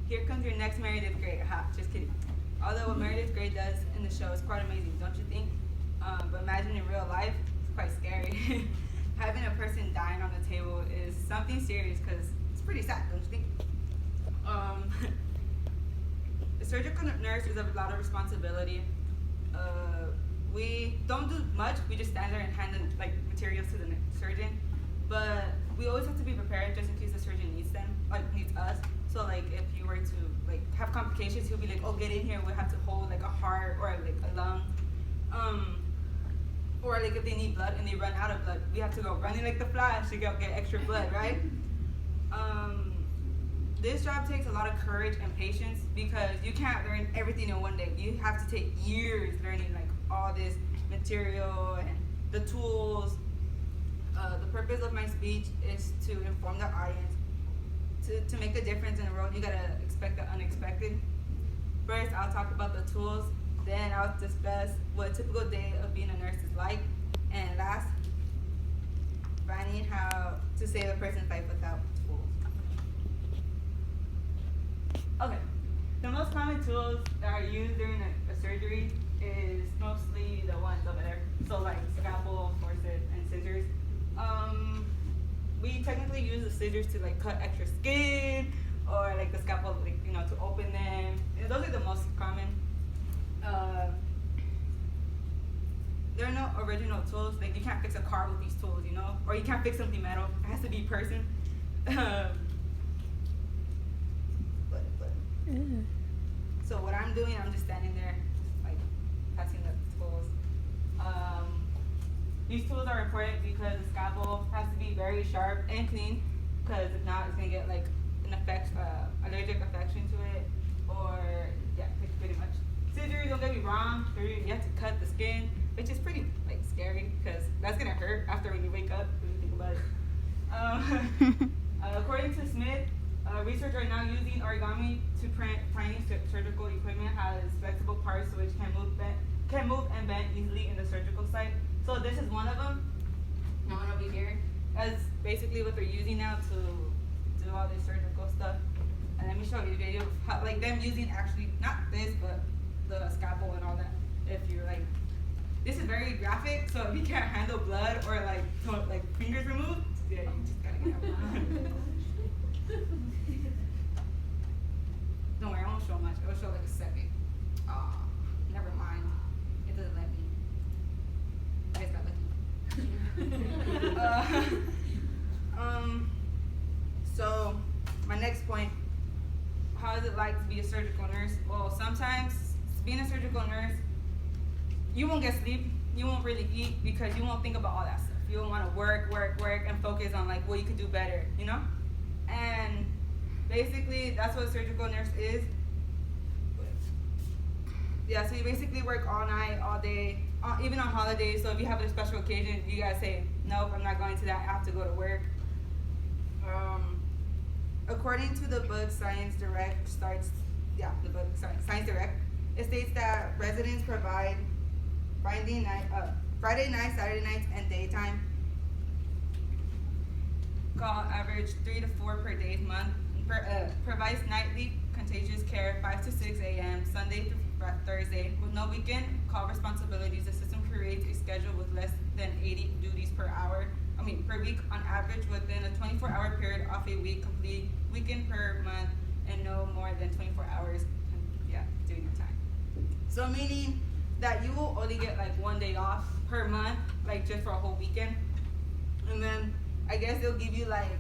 here comes your next Meredith Grey. Ha, just kidding. Although what Meredith Grey does in the show is quite amazing, don't you think? But imagine in real life, it's quite scary. Having a person dying on the table is something serious because it's pretty sad, don't you think? The surgical nurse is a lot of responsibility. We don't do much. We just stand there and hand like materials to the surgeon. But we always have to be prepared just in case the surgeon needs them, like needs us. So like if you were to like have complications, he'll be like, "Oh, get in here. We have to hold like a heart or like a lung." Or like if they need blood and they run out of blood, we have to go running like the Flash to go get extra blood, right? This job takes a lot of courage and patience because you can't learn everything in one day. You have to take years learning like all this material and the tools. The purpose of my speech is to inform the audience. To make a difference in the world, you gotta expect the unexpected. First, I'll talk about the tools. Then I'll discuss what a typical day of being a nurse is like. And last, finding how to save a person's life without tools. Okay, the most common tools that are used during a surgery is mostly the ones over there. So like scalpel, forceps, and scissors. We technically use the scissors to like cut extra skin, or like the scalpel, like to open them. And those are the most common. There are no original tools. Like you can't fix a car with these tools, or you can't fix something metal. It has to be person. So what I'm doing, I'm just standing there, like passing the tools. These tools are important because the scalpel has to be very sharp and clean, because if not, it's gonna get like an allergic affection to it, or yeah, pretty much. Scissors, don't get me wrong, you have to cut the skin, which is pretty like scary because that's gonna hurt after when you wake up when you think about it. According to Smith, research right now using origami to print tiny surgical equipment has flexible parts which can move and bend easily in the surgical site. So this is one of them. One over here. That's basically what they're using now to do all this surgical stuff. And let me show you a video of how, like them using actually not this but the scalpel and all that. If you're like, this is very graphic. So if you can't handle blood or like fingers removed, yeah, you just gotta get out. Don't worry, I won't show much. It will show like a second. Oh, never mind. It doesn't let me. I just got lucky. So my next point, how is it like to be a surgical nurse? Well, sometimes being a surgical nurse, you won't get sleep. You won't really eat because you won't think about all that stuff. You will want to work, and focus on like what you could do better, And basically, that's what a surgical nurse is. Yeah, so you basically work all night, all day, even on holidays. So if you have a special occasion, you gotta say, nope, I'm not going to that. I have to go to work. According to the book Science Direct, Science Direct, it states that residents provide Friday nights, Saturday nights, and daytime call average 3 to 4 per day month. Provides nightly contagious care 5 to 6 a.m. Sunday through Thursday with no weekend call responsibilities. The system creates a schedule with less than 80 duties per week on average within a 24-hour period off a week, complete weekend per month, and no more than 24 hours during your time. So meaning that you will only get like 1 day off per month, like just for a whole weekend. And then I guess they'll give you like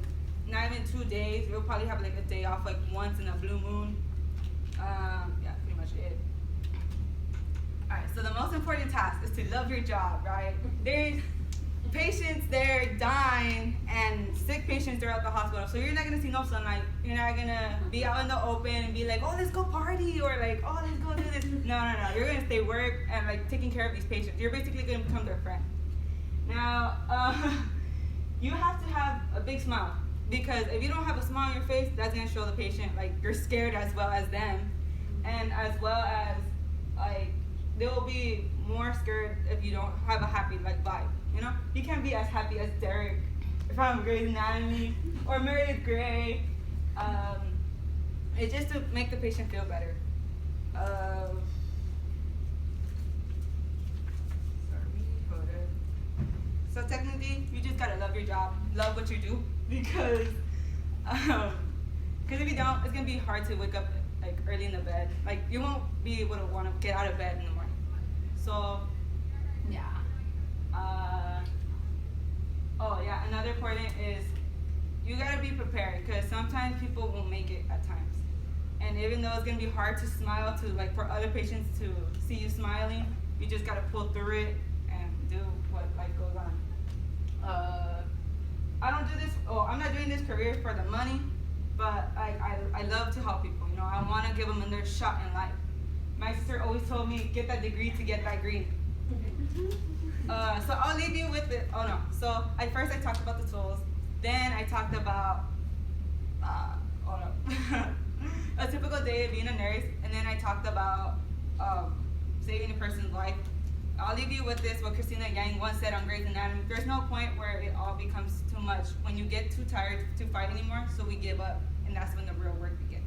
not even 2 days. You'll probably have like a day off like once in a blue moon. Pretty much it. Alright, so the most important task is to love your job, right? There's patients there dying and sick patients there at the hospital. So you're not gonna see no sunlight. You're not gonna be out in the open and be like, oh, let's go party, or like, oh, let's go do this. No. You're gonna stay work and like taking care of these patients. You're basically gonna become their friend. Now, you have to have a big smile, because if you don't have a smile on your face, that's gonna show the patient like you're scared as well as them, and as well as like they will be more scared if you don't have a happy like vibe. You can't be as happy as Derek from Grey's Anatomy or Meredith Grey. It's just to make the patient feel better. Sorry, hold on. So technically, you just gotta love your job, love what you do, because if you don't, it's gonna be hard to wake up like early in the bed. Like you won't be able to want to get out of bed in the morning. So yeah. Oh yeah, another important is you gotta be prepared, because sometimes people won't make it at times. And even though it's gonna be hard to smile to, like, for other patients to see you smiling, you just gotta pull through it and do what life goes on. I don't do this. Oh, I'm not doing this career for the money, but I love to help people. You know, I want to give them another shot in life. My sister always told me, get that degree to get that green. So I'll leave you with it. Oh no. So first I talked about the tools. Then I talked about a typical day of being a nurse, and then I talked about saving a person's life. I'll leave you with this, what Christina Yang once said on Grey's Anatomy. There's no point where it all becomes too much when you get too tired to fight anymore, so we give up, and that's when the real work begins.